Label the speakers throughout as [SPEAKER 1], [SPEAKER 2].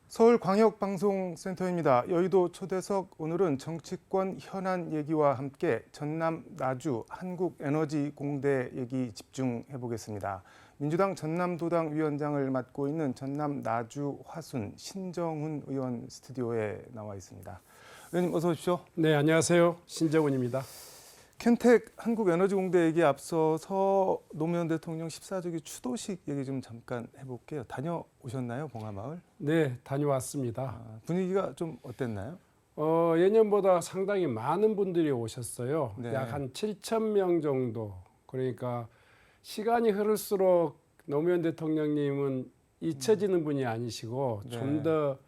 [SPEAKER 1] 서울광역방송센터입니다. 여의도 초대석, 오늘은 정치권 현안 얘기와 함께 전남 나주 한국에너지공대 얘기 집중해 보겠습니다. 민주당 전남도당 위원장을 맡고 있는 전남 나주 화순 신정훈 의원 스튜디오에 나와 있습니다. 의원님 어서 오십시오.
[SPEAKER 2] 네, 안녕하세요. 신정훈입니다.
[SPEAKER 1] 켄텍 한국에너지공대 얘기 앞서서 노무현 대통령 14조기 추도식 얘기 좀 잠깐 해볼게요. 다녀오셨나요, 봉하마을?
[SPEAKER 2] 네, 다녀왔습니다.
[SPEAKER 1] 분위기가 좀 어땠나요?
[SPEAKER 2] 예년보다 상당히 많은 분들이 오셨어요.
[SPEAKER 1] 네.
[SPEAKER 2] 약 한 7천 명 정도. 그러니까 시간이 흐를수록 노무현 대통령님은 잊혀지는 분이 아니시고
[SPEAKER 1] 네.
[SPEAKER 2] 좀 더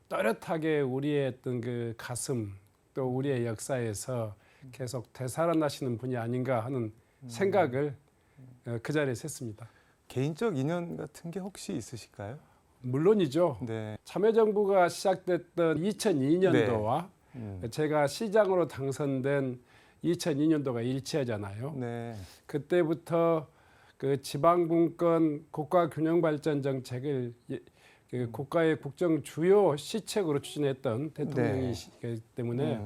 [SPEAKER 2] 또렷하게 우리의 어떤 그 가슴 또 우리의 역사에서 계속 되살아나시는 분이 아닌가 하는 생각을 그 자리에서 했습니다.
[SPEAKER 1] 개인적 인연 같은 게 혹시 있으실까요?
[SPEAKER 2] 물론이죠.
[SPEAKER 1] 네.
[SPEAKER 2] 참여정부가 시작됐던 2002년도와 제가 시장으로 당선된 2002년도가 일치하잖아요.
[SPEAKER 1] 네.
[SPEAKER 2] 그때부터 그 지방분권 국가균형발전 정책을 그 국가의 국정 주요 시책으로 추진했던 대통령이기 때문에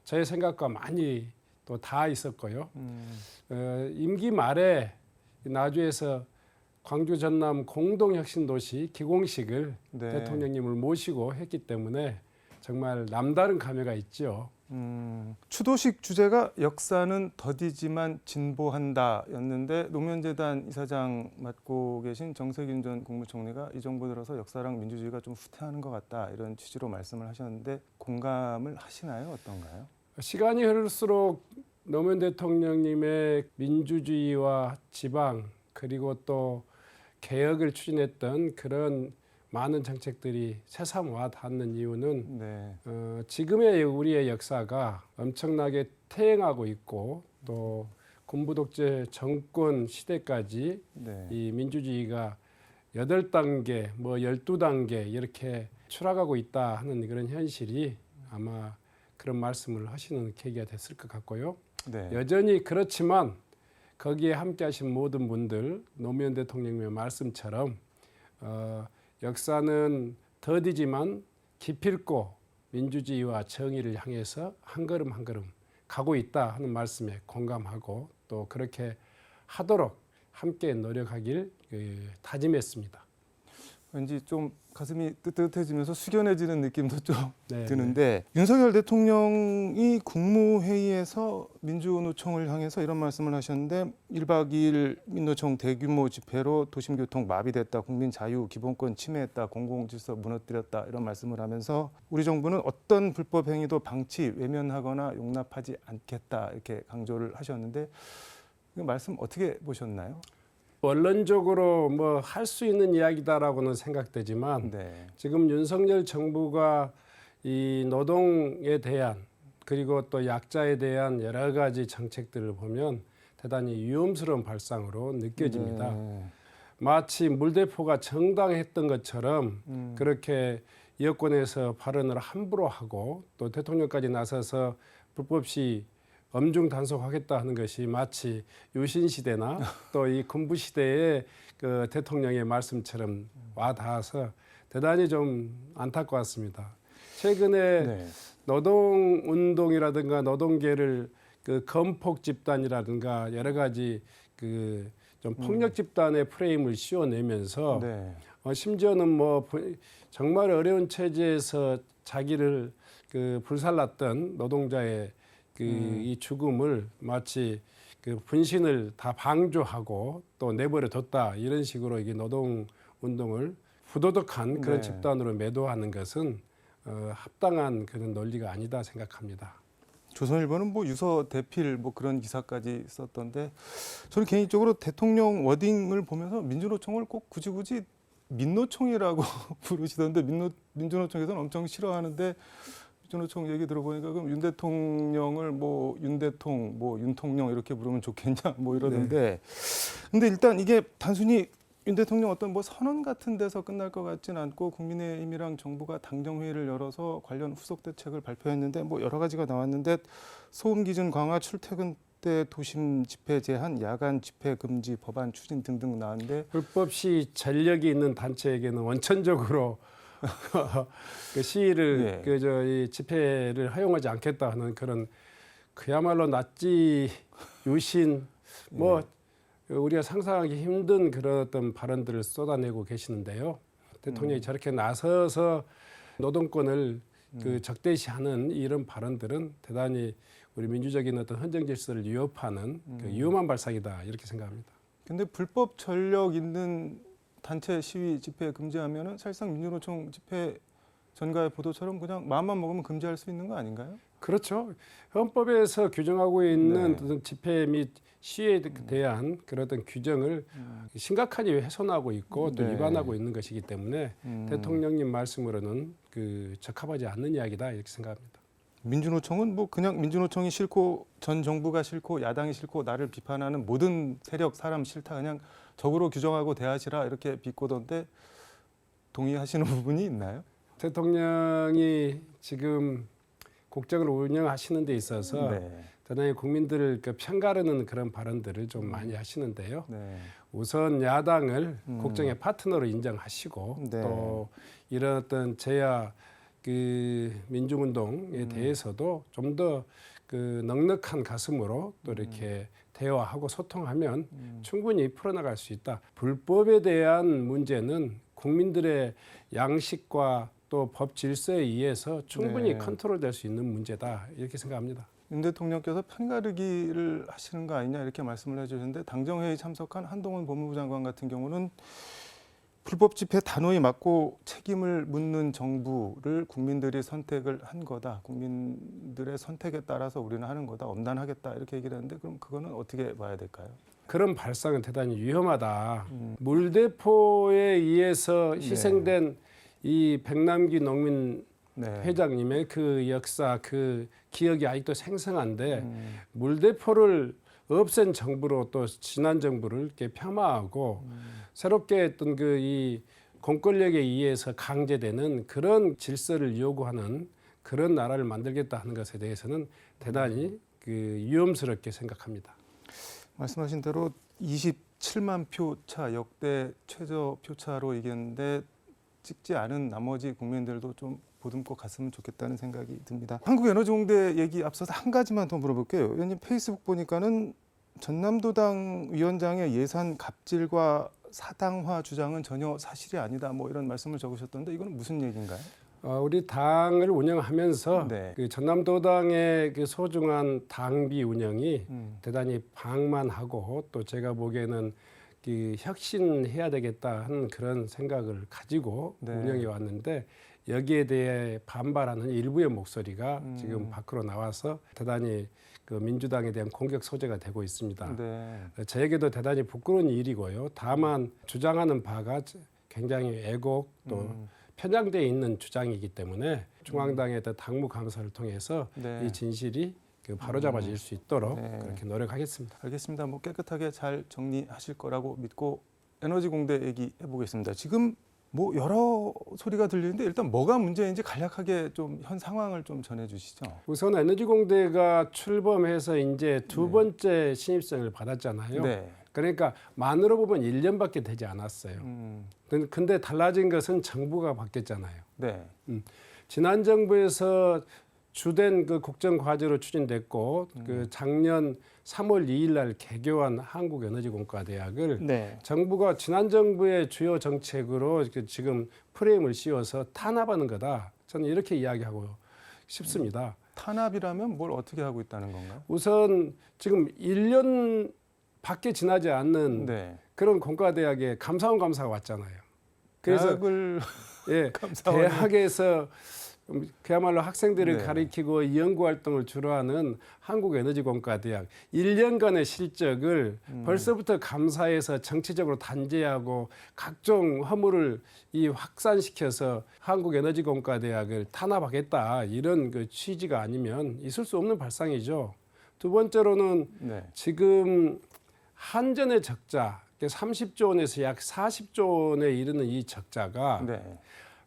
[SPEAKER 2] 저의 생각과 많이 또 다 있었고요. 임기 말에 나주에서 광주 전남 공동혁신도시 기공식을
[SPEAKER 1] 네.
[SPEAKER 2] 대통령님을 모시고 했기 때문에 정말 남다른 감회가 있죠.
[SPEAKER 1] 추도식 주제가 역사는 더디지만 진보한다였는데 노무현재단 이사장 맡고 계신 정세균 전 국무총리가 이 정부 들어서 역사랑 민주주의가 좀 후퇴하는 것 같다 이런 취지로 말씀을 하셨는데 공감을 하시나요? 어떤가요?
[SPEAKER 2] 시간이 흐를수록 노무현 대통령님의 민주주의와 지방 그리고 또 개혁을 추진했던 그런 많은 정책들이 새삼 와 닿는 이유는
[SPEAKER 1] 네.
[SPEAKER 2] 지금의 우리의 역사가 엄청나게 퇴행하고 있고 또 군부 독재 정권 시대까지
[SPEAKER 1] 네.
[SPEAKER 2] 이 민주주의가 8단계, 뭐 12단계 이렇게 추락하고 있다 하는 그런 현실이 아마 그런 말씀을 하시는 계기가 됐을 것 같고요.
[SPEAKER 1] 네.
[SPEAKER 2] 여전히 그렇지만 거기에 함께 하신 모든 분들 노무현 대통령님의 말씀처럼 역사는 더디지만 기필코 민주주의와 정의를 향해서 한 걸음 한 걸음 가고 있다 하는 말씀에 공감하고 또 그렇게 하도록 함께 노력하길 다짐했습니다.
[SPEAKER 1] 왠지 좀 가슴이 뜨뜻해지면서 숙연해지는 느낌도 좀
[SPEAKER 2] 네,
[SPEAKER 1] 드는데 윤석열 대통령이 국무회의에서 민주노총을 향해서 이런 말씀을 하셨는데 1박 2일 민노총 대규모 집회로 도심교통 마비됐다, 국민 자유 기본권 침해했다, 공공질서 무너뜨렸다 이런 말씀을 하면서 우리 정부는 어떤 불법 행위도 방치, 외면하거나 용납하지 않겠다 이렇게 강조를 하셨는데 이 말씀 어떻게 보셨나요?
[SPEAKER 2] 원론적으로 뭐 할 수 있는 이야기다라고는 생각되지만
[SPEAKER 1] 네.
[SPEAKER 2] 지금 윤석열 정부가 이 노동에 대한 그리고 또 약자에 대한 여러 가지 정책들을 보면 대단히 위험스러운 발상으로 느껴집니다.
[SPEAKER 1] 네.
[SPEAKER 2] 마치 물대포가 정당했던 것처럼 그렇게 여권에서 발언을 함부로 하고 또 대통령까지 나서서 불법 시 엄중 단속하겠다 하는 것이 마치 유신 시대나 또 이 군부 시대의 그 대통령의 말씀처럼 와 닿아서 대단히 좀 안타까웠습니다. 최근에
[SPEAKER 1] 네.
[SPEAKER 2] 노동운동이라든가 노동계를 그 건폭 집단이라든가 여러 가지 그 좀 폭력 집단의 프레임을 씌워내면서
[SPEAKER 1] 네.
[SPEAKER 2] 심지어는 뭐 정말 어려운 체제에서 자기를 그 불살랐던 노동자의 그 이 죽음을 마치 그 분신을 다 방조하고 또 내버려 뒀다 이런 식으로 이게 노동 운동을 부도덕한 그런
[SPEAKER 1] 네.
[SPEAKER 2] 집단으로 매도하는 것은 합당한 그런 논리가 아니다 생각합니다.
[SPEAKER 1] 조선일보는 뭐 유서 대필 뭐 그런 기사까지 썼던데 저는 개인적으로 대통령 워딩을 보면서 민주노총을 꼭 굳이 민노총이라고 부르시던데 민주노총에서는 엄청 싫어하는데 민주노총 얘기 들어보니까 그럼 윤 대통령을 뭐 윤대통 뭐 윤통령 이렇게 부르면 좋겠냐 뭐 이러는데 근데 일단 이게 단순히 윤 대통령 어떤 뭐 선언 같은 데서 끝날 것 같지는 않고 국민의힘이랑 정부가 당정회의를 열어서 관련 후속 대책을 발표했는데 뭐 여러 가지가 나왔는데 소음 기준 강화, 출퇴근 때 도심 집회 제한, 야간 집회 금지 법안 추진 등등 나왔는데
[SPEAKER 2] 불법 시 전력이 있는 단체에게는 원천적으로 그 시위를
[SPEAKER 1] 예.
[SPEAKER 2] 이 집회를 허용하지 않겠다 하는 그런 그야말로 나치 유신 뭐 우리가 상상하기 힘든 그런 어떤 발언들을 쏟아내고 계시는데요. 대통령이 저렇게 나서서 노동권을 그 적대시하는 이런 발언들은 대단히 우리 민주적인 어떤 헌정 질서를 위협하는 그 위험한 발상이다 이렇게 생각합니다.
[SPEAKER 1] 근데 불법 전력 있는 단체 시위 집회 금지하면은 사실상 민주노총 집회 전가의 보도처럼 그냥 마음만 먹으면 금지할 수 있는 거 아닌가요?
[SPEAKER 2] 그렇죠. 헌법에서 규정하고 있는
[SPEAKER 1] 네.
[SPEAKER 2] 어떤 집회 및 시위에 대한 그런 어떤 규정을 심각하게 훼손하고 있고 또
[SPEAKER 1] 네.
[SPEAKER 2] 위반하고 있는 것이기 때문에 대통령님 말씀으로는 그 적합하지 않는 이야기다 이렇게 생각합니다.
[SPEAKER 1] 민주노총은 뭐 그냥 민주노총이 싫고 전 정부가 싫고 야당이 싫고 나를 비판하는 모든 세력 사람 싫다 그냥 적으로 규정하고 대하시라 이렇게 비꼬던데 동의하시는 부분이 있나요?
[SPEAKER 2] 대통령이 지금 국정을 운영하시는 데 있어서
[SPEAKER 1] 네.
[SPEAKER 2] 대단히 국민들을 그 편가르는 그런 발언들을 좀 많이 하시는데요.
[SPEAKER 1] 네.
[SPEAKER 2] 우선 야당을 국정의 파트너로 인정하시고
[SPEAKER 1] 네.
[SPEAKER 2] 또 이런 어떤 제야 그 민중운동에 대해서도 좀 더 그 넉넉한 가슴으로 또 이렇게 대화하고 소통하면 충분히 풀어나갈 수 있다. 불법에 대한 문제는 국민들의 양식과 또 법 질서에 의해서 충분히
[SPEAKER 1] 네.
[SPEAKER 2] 컨트롤될 수 있는 문제다 이렇게 생각합니다.
[SPEAKER 1] 윤 대통령께서 편가르기를 하시는 거 아니냐 이렇게 말씀을 해주셨는데 당정회의 참석한 한동훈 법무부 장관 같은 경우는 불법 집회 단호히 막고 책임을 묻는 정부를 국민들이 선택을 한 거다. 국민들의 선택에 따라서 우리는 하는 거다. 엄단하겠다 이렇게 얘기를 했는데 그럼 그거는 어떻게 봐야 될까요?
[SPEAKER 2] 그런 발상은 대단히 위험하다. 물대포에 의해서 희생된 이 백남기 농민
[SPEAKER 1] 네.
[SPEAKER 2] 회장님의 그 역사, 그 기억이 아직도 생생한데 물대포를 없앤 정부로 또 지난 정부를 이렇게 폄하하고 새롭게 어떤 그 이 공권력에 의해서 강제되는 그런 질서를 요구하는 그런 나라를 만들겠다 하는 것에 대해서는 대단히 그 위험스럽게 생각합니다.
[SPEAKER 1] 말씀하신 대로 27만 표 차 역대 최저 표차로 이겼는데 찍지 않은 나머지 국민들도 좀 보듬고 갔으면 좋겠다는 생각이 듭니다. 한국에너지공대 얘기 앞서서 한 가지만 더 물어볼게요. 의원님 페이스북 보니까는 전남도당 위원장의 예산 갑질과 사당화 주장은 전혀 사실이 아니다. 뭐 이런 말씀을 적으셨던데 이건 무슨 얘기인가요?
[SPEAKER 2] 우리 당을 운영하면서
[SPEAKER 1] 네.
[SPEAKER 2] 그 전남도당의 그 소중한 당비 운영이 대단히 방만하고 또 제가 보기에는 그 혁신해야 되겠다 하는 그런 생각을 가지고
[SPEAKER 1] 네.
[SPEAKER 2] 운영해 왔는데 여기에 대해 반발하는 일부의 목소리가 지금 밖으로 나와서 대단히 그 민주당에 대한 공격 소재가 되고 있습니다.
[SPEAKER 1] 네.
[SPEAKER 2] 저에게도 대단히 부끄러운 일이고요. 다만 주장하는 바가 굉장히 애곡 또 편향되어 있는 주장이기 때문에 중앙당의 어떤 당무 감사를 통해서
[SPEAKER 1] 네.
[SPEAKER 2] 이 진실이 그 바로잡아질 수 있도록
[SPEAKER 1] 네.
[SPEAKER 2] 그렇게 노력하겠습니다.
[SPEAKER 1] 알겠습니다. 뭐 깨끗하게 잘 정리하실 거라고 믿고 에너지공대 얘기해 보겠습니다. 지금 뭐 여러 소리가 들리는데 일단 뭐가 문제인지 간략하게 좀 현 상황을 좀 전해주시죠.
[SPEAKER 2] 우선 에너지공대가 출범해서 이제 두 번째 신입생을 받았잖아요.
[SPEAKER 1] 네.
[SPEAKER 2] 그러니까 만으로 보면 1년밖에 되지 않았어요. 근데 달라진 것은 정부가 바뀌었잖아요.
[SPEAKER 1] 네.
[SPEAKER 2] 지난 정부에서 주된 그 국정 과제로 추진됐고 그 작년 3월 2일 날 개교한 한국에너지공과대학을
[SPEAKER 1] 네.
[SPEAKER 2] 정부가 지난 정부의 주요 정책으로 지금 프레임을 씌워서 탄압하는 거다. 저는 이렇게 이야기하고 싶습니다.
[SPEAKER 1] 탄압이라면 뭘 어떻게 하고 있다는 건가요?
[SPEAKER 2] 우선 지금 1년 밖에 지나지 않는
[SPEAKER 1] 네.
[SPEAKER 2] 그런 공과대학에 감사원 감사가 왔잖아요. 그래서
[SPEAKER 1] 대학을
[SPEAKER 2] 예,
[SPEAKER 1] 감사원이-
[SPEAKER 2] 대학에서 그야말로 학생들을
[SPEAKER 1] 네.
[SPEAKER 2] 가리키고 연구 활동을 주로 하는 한국에너지공과대학 1년간의 실적을 벌써부터 감사해서 정치적으로 단죄하고 각종 허물을 확산시켜서 한국에너지공과대학을 탄압하겠다 이런 그 취지가 아니면 있을 수 없는 발상이죠. 두 번째로는
[SPEAKER 1] 네.
[SPEAKER 2] 지금 한전의 적자 30조 원에서 약 40조 원에 이르는 이 적자가
[SPEAKER 1] 네.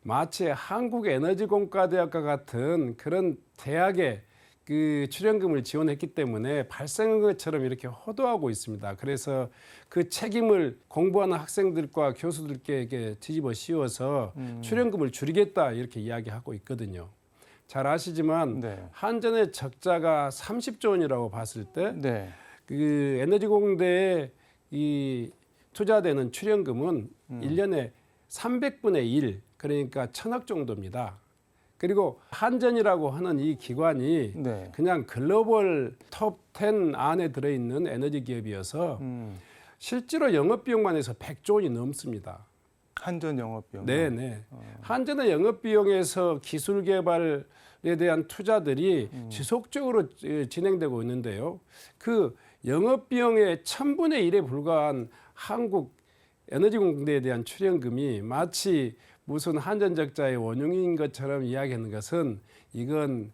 [SPEAKER 2] 마치 한국에너지공과대학과 같은 그런 대학의 그 출연금을 지원했기 때문에 발생한 것처럼 이렇게 호도하고 있습니다. 그래서 그 책임을 공부하는 학생들과 교수들께 뒤집어 씌워서 출연금을 줄이겠다 이렇게 이야기하고 있거든요. 잘 아시지만
[SPEAKER 1] 네.
[SPEAKER 2] 한전의 적자가 30조 원이라고 봤을 때
[SPEAKER 1] 네.
[SPEAKER 2] 그 에너지공대에 이 투자되는 출연금은 1년에 300분의 1, 그러니까 1,000억 정도입니다. 그리고 한전이라고 하는 이 기관이
[SPEAKER 1] 네.
[SPEAKER 2] 그냥 글로벌 톱 10 안에 들어있는 에너지 기업이어서 실제로 영업비용만 해서 100조 원이 넘습니다.
[SPEAKER 1] 한전 영업비용.
[SPEAKER 2] 네네. 한전의 영업비용에서 기술 개발에 대한 투자들이 지속적으로 진행되고 있는데요. 그 영업비용의 1000분의 1에 불과한 한국 에너지공대에 대한 출연금이 마치 무슨 한전적자의 원흉인 것처럼 이야기하는 것은 이건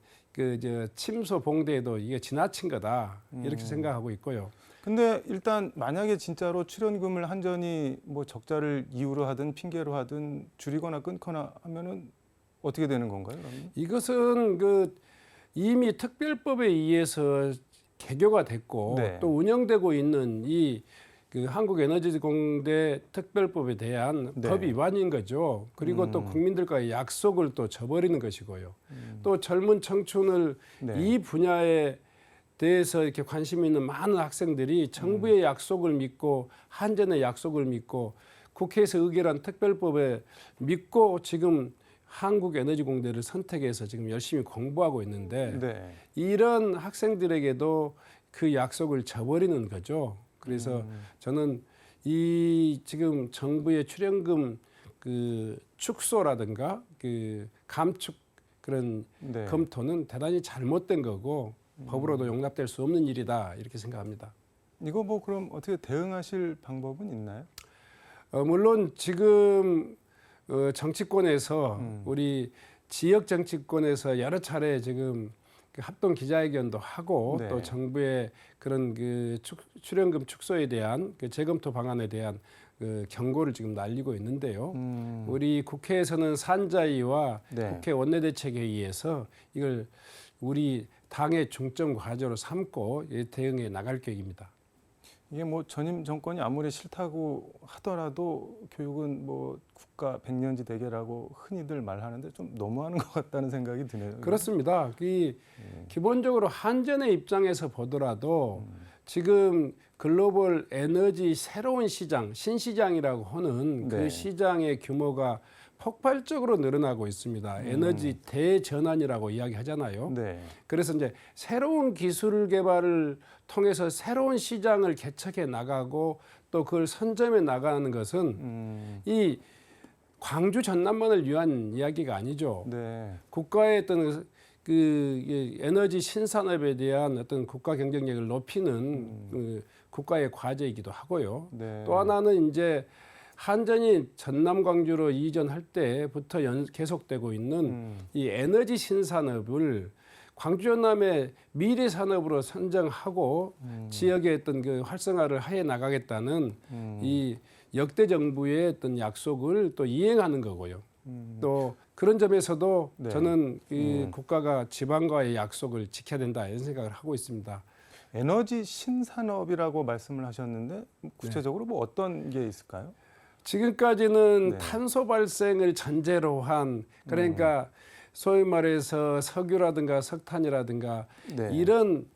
[SPEAKER 2] 침소 봉대에도 이게 지나친 거다 이렇게 생각하고 있고요.
[SPEAKER 1] 근데 일단 만약에 진짜로 출연금을 한전이 뭐 적자를 이유로 하든 핑계로 하든 줄이거나 끊거나 하면은 어떻게 되는 건가요? 그러면?
[SPEAKER 2] 이것은 이미 특별법에 의해서 개교가 됐고
[SPEAKER 1] 네.
[SPEAKER 2] 또 운영되고 있는 이 한국에너지공대 특별법에 대한
[SPEAKER 1] 네.
[SPEAKER 2] 법 위반인 거죠. 그리고 또 국민들과의 약속을 또 저버리는 것이고요. 또 젊은 청춘을
[SPEAKER 1] 네.
[SPEAKER 2] 이 분야에 대해서 이렇게 관심 있는 많은 학생들이 정부의 약속을 믿고 한전의 약속을 믿고 국회에서 의결한 특별법에 믿고 지금 한국에너지공대를 선택해서 지금 열심히 공부하고 있는데
[SPEAKER 1] 네.
[SPEAKER 2] 이런 학생들에게도 그 약속을 저버리는 거죠. 그래서 저는 이 지금 정부의 출연금 축소라든가 감축 그런
[SPEAKER 1] 네.
[SPEAKER 2] 검토는 대단히 잘못된 거고 법으로도 용납될 수 없는 일이다 이렇게 생각합니다.
[SPEAKER 1] 이거 뭐 그럼 어떻게 대응하실 방법은 있나요?
[SPEAKER 2] 물론 지금 정치권에서 우리 지역 정치권에서 여러 차례 지금 합동 기자회견도 하고
[SPEAKER 1] 네.
[SPEAKER 2] 또 정부의 그런 출연금 축소에 대한 재검토 방안에 대한 경고를 지금 날리고 있는데요. 우리 국회에서는 산자위와
[SPEAKER 1] 네.
[SPEAKER 2] 국회 원내대책회의에서 이걸 우리 당의 중점 과제로 삼고 대응해 나갈 계획입니다.
[SPEAKER 1] 이게 뭐 전임 정권이 아무리 싫다고 하더라도 교육은 뭐 국가 백년지 대계라고 흔히들 말하는데 좀 너무하는 것 같다는 생각이 드네요.
[SPEAKER 2] 그렇습니다. 기본적으로 한전의 입장에서 보더라도 지금 글로벌 에너지 새로운 시장, 신시장이라고 하는
[SPEAKER 1] 네.
[SPEAKER 2] 그 시장의 규모가 폭발적으로 늘어나고 있습니다. 에너지 대전환이라고 이야기하잖아요.
[SPEAKER 1] 네.
[SPEAKER 2] 그래서 이제 새로운 기술 개발을 통해서 새로운 시장을 개척해 나가고 또 그걸 선점해 나가는 것은 이 광주 전남만을 위한 이야기가 아니죠.
[SPEAKER 1] 네.
[SPEAKER 2] 국가의 어떤 에너지 신산업에 대한 어떤 국가 경쟁력을 높이는 국가의 과제이기도 하고요.
[SPEAKER 1] 네.
[SPEAKER 2] 또 하나는 이제 한전이 전남 광주로 이전할 때부터 계속되고 있는 이 에너지 신산업을 광주 전남의 미래 산업으로 선정하고 지역의 어떤 활성화를 해 나가겠다는 이 역대 정부의 어떤 약속을 또 이행하는 거고요. 또 그런 점에서도
[SPEAKER 1] 네.
[SPEAKER 2] 저는 이 국가가 지방과의 약속을 지켜야 된다 이런 생각을 하고 있습니다.
[SPEAKER 1] 에너지 신산업이라고 말씀을 하셨는데 구체적으로 뭐 어떤 게 있을까요?
[SPEAKER 2] 지금까지는
[SPEAKER 1] 네.
[SPEAKER 2] 탄소 발생을 전제로 한 그러니까 소위 말해서 석유라든가 석탄이라든가
[SPEAKER 1] 네.
[SPEAKER 2] 이런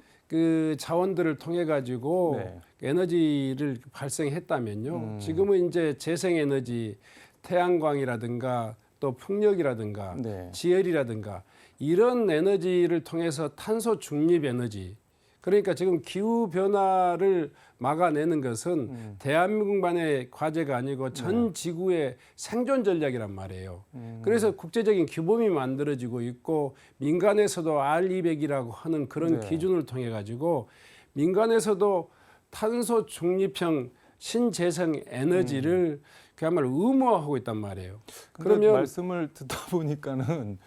[SPEAKER 2] 자원들을 통해 가지고
[SPEAKER 1] 네.
[SPEAKER 2] 에너지를 발생했다면요. 지금은 이제 재생에너지, 태양광이라든가 또 풍력이라든가
[SPEAKER 1] 네.
[SPEAKER 2] 지열이라든가 이런 에너지를 통해서 탄소 중립 에너지 그러니까 지금 기후 변화를 막아내는 것은 대한민국만의 과제가 아니고 전 지구의 생존 전략이란 말이에요. 그래서 국제적인 규범이 만들어지고 있고 민간에서도 R200이라고 하는 그런
[SPEAKER 1] 네.
[SPEAKER 2] 기준을 통해 가지고 민간에서도 탄소 중립형 신재생 에너지를 그야말로 의무화하고 있단 말이에요.
[SPEAKER 1] 그러면 말씀을 듣다 보니까는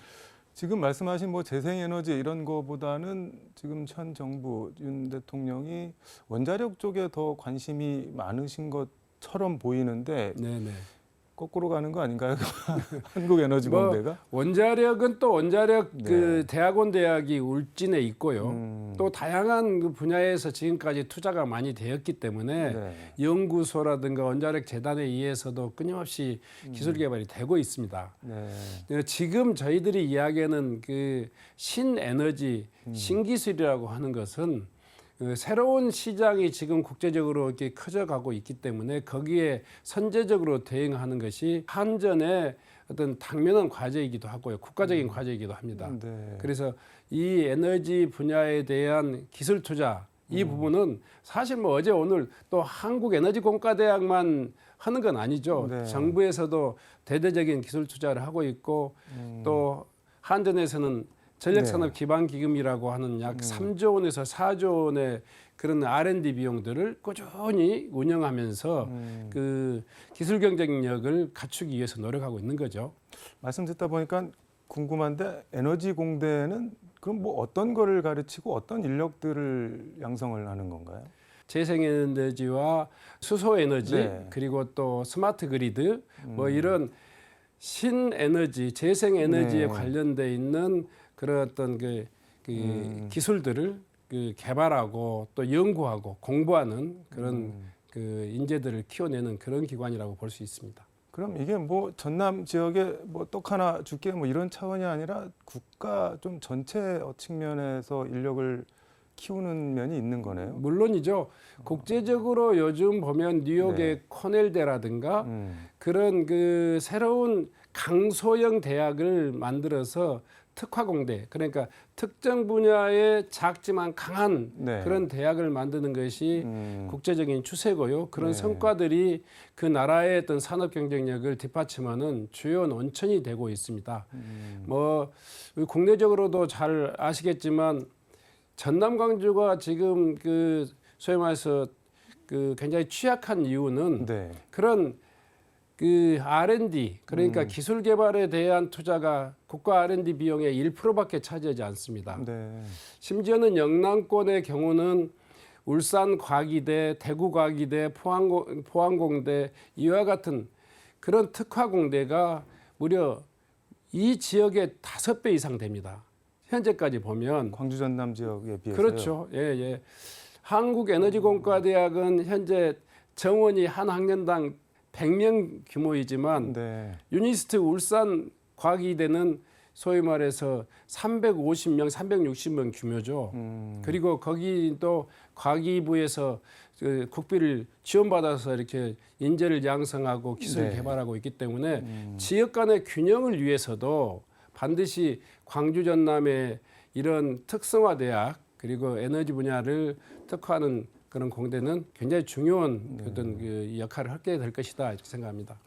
[SPEAKER 1] 지금 말씀하신 뭐 재생에너지 이런 거보다는 지금 현 정부 윤 대통령이 원자력 쪽에 더 관심이 많으신 것처럼 보이는데
[SPEAKER 2] 네네.
[SPEAKER 1] 거꾸로 가는 거 아닌가요? 한국에너지공대가?
[SPEAKER 2] 원자력은 또 원자력
[SPEAKER 1] 네.
[SPEAKER 2] 그 대학원 대학이 울진에 있고요. 또 다양한 그 분야에서 지금까지 투자가 많이 되었기 때문에
[SPEAKER 1] 네.
[SPEAKER 2] 연구소라든가 원자력 재단에 의해서도 끊임없이 기술 개발이 되고 있습니다.
[SPEAKER 1] 네.
[SPEAKER 2] 지금 저희들이 이야기하는 그 신에너지, 신기술이라고 하는 것은 그 새로운 시장이 지금 국제적으로 이렇게 커져가고 있기 때문에 거기에 선제적으로 대응하는 것이 한전의 어떤 당면한 과제이기도 하고요, 국가적인 과제이기도 합니다.
[SPEAKER 1] 네.
[SPEAKER 2] 그래서 이 에너지 분야에 대한 기술 투자 이 부분은 사실 뭐 어제 오늘 또 한국에너지공과대학만 하는 건 아니죠.
[SPEAKER 1] 네.
[SPEAKER 2] 정부에서도 대대적인 기술 투자를 하고 있고 또 한전에서는 전력산업기반기금이라고 하는 약 3조 원에서 4조 원의 그런 R&D 비용들을 꾸준히 운영하면서 그 기술 경쟁력을 갖추기 위해서 노력하고 있는 거죠.
[SPEAKER 1] 말씀 듣다 보니까 궁금한데 에너지 공대는 그럼 뭐 어떤 거를 가르치고 어떤 인력들을 양성을 하는 건가요?
[SPEAKER 2] 재생에너지와 수소에너지
[SPEAKER 1] 네.
[SPEAKER 2] 그리고 또 스마트 그리드 뭐 이런 신에너지, 재생에너지에
[SPEAKER 1] 네.
[SPEAKER 2] 관련돼 있는 그런 어떤 그 기술들을 그 개발하고 또 연구하고 공부하는 그런 그 인재들을 키워내는 그런 기관이라고 볼 수 있습니다.
[SPEAKER 1] 그럼 이게 뭐 전남 지역에 뭐 떡 하나 줄게 뭐 이런 차원이 아니라 국가 좀 전체 측면에서 인력을 키우는 면이 있는 거네요.
[SPEAKER 2] 물론이죠. 국제적으로 요즘 보면 뉴욕의
[SPEAKER 1] 네.
[SPEAKER 2] 코넬대라든가 그런 그 새로운 강소형 대학을 만들어서 특화공대, 그러니까 특정 분야에 작지만 강한
[SPEAKER 1] 네.
[SPEAKER 2] 그런 대학을 만드는 것이 국제적인 추세고요. 그런
[SPEAKER 1] 네.
[SPEAKER 2] 성과들이 그 나라의 어떤 산업 경쟁력을 뒷받침하는 주요 논천이 되고 있습니다. 뭐 국내적으로도 잘 아시겠지만 전남 광주가 지금 그 소위 말해서 그 굉장히 취약한 이유는
[SPEAKER 1] 네.
[SPEAKER 2] 그런 그 R&D 그러니까 기술 개발에 대한 투자가 국가 R&D 비용의 1%밖에 차지하지 않습니다.
[SPEAKER 1] 네.
[SPEAKER 2] 심지어는 영남권의 경우는 울산과기대, 대구과기대, 포항공대 이와 같은 그런 특화공대가 무려 이 지역의 5배 이상 됩니다. 현재까지 보면
[SPEAKER 1] 광주 전남 지역에 비해서요.
[SPEAKER 2] 그렇죠. 예, 예. 한국에너지공과대학은 현재 정원이 한 학년당 100명 규모이지만
[SPEAKER 1] 네.
[SPEAKER 2] 유니스트 울산 과기대는 소위 말해서 350명, 360명 규모죠. 그리고 거기 또 과기부에서 그 국비를 지원받아서 이렇게 인재를 양성하고 기술
[SPEAKER 1] 네.
[SPEAKER 2] 개발하고 있기 때문에 지역 간의 균형을 위해서도 반드시 광주 전남의 이런 특성화 대학 그리고 에너지 분야를 특화하는 그런 공대는 굉장히 중요한 어떤 그 역할을 하게 될 것이다 이렇게 생각합니다.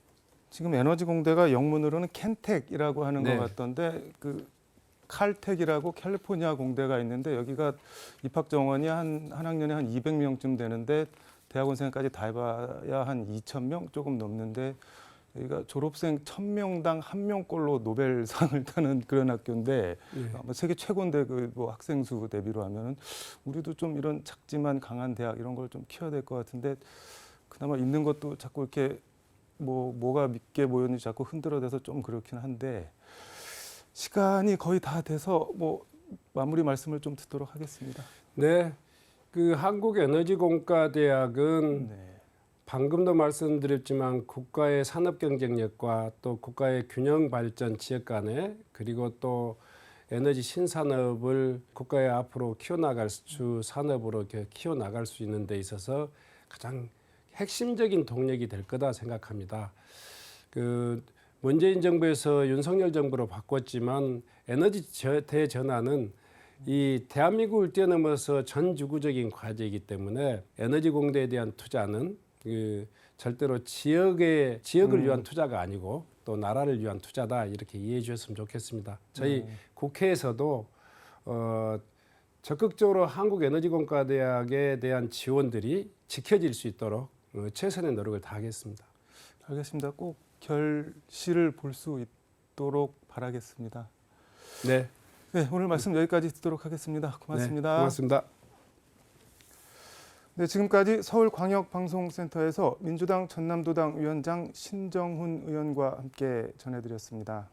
[SPEAKER 1] 지금 에너지 공대가 영문으로는 캔텍이라고 하는
[SPEAKER 2] 네.
[SPEAKER 1] 것 같던데 그 칼텍이라고 캘리포니아 공대가 있는데 여기가 입학 정원이 한 학년에 한 200명쯤 되는데 대학원생까지 다 해봐야 한 2,000명 조금 넘는데 여기가 졸업생 1,000명당 1명꼴로 노벨상을 타는 그런 학교인데 아마 세계 최고인데 그 뭐 학생 수 대비로 하면은 우리도 좀 이런 작지만 강한 대학 이런 걸 좀 키워야 될 것 같은데 그나마 있는 것도 자꾸 이렇게 뭐가 믿게 보였는지 자꾸 흔들어대서 좀 그렇긴 한데 시간이 거의 다 돼서 뭐 마무리 말씀을 좀 듣도록 하겠습니다.
[SPEAKER 2] 네, 그 한국에너지공과대학은
[SPEAKER 1] 네.
[SPEAKER 2] 방금도 말씀드렸지만 국가의 산업 경쟁력과 또 국가의 균형 발전 지역 간에 그리고 또 에너지 신산업을 국가의 앞으로 키워나갈 주 산업으로 이렇게 키워나갈 수 있는 데 있어서 가장 핵심적인 동력이 될 거다 생각합니다. 그 문재인 정부에서 윤석열 정부로 바꿨지만 에너지 대전환은 이 대한민국을 뛰어넘어서 전 지구적인 과제이기 때문에 에너지 공대에 대한 투자는 그 절대로 지역을 위한 투자가 아니고 또 나라를 위한 투자다 이렇게 이해해 주셨으면 좋겠습니다. 저희 국회에서도 적극적으로 한국에너지공과대학에 대한 지원들이 지켜질 수 있도록 최선의 노력을 다하겠습니다.
[SPEAKER 1] 알겠습니다. 꼭 결실을 볼 수 있도록 바라겠습니다.
[SPEAKER 2] 네,
[SPEAKER 1] 네, 오늘 말씀 여기까지 듣도록 하겠습니다. 고맙습니다.
[SPEAKER 2] 네, 고맙습니다.
[SPEAKER 1] 네, 지금까지 서울광역방송센터에서 민주당 전남도당 위원장 신정훈 의원과 함께 전해드렸습니다.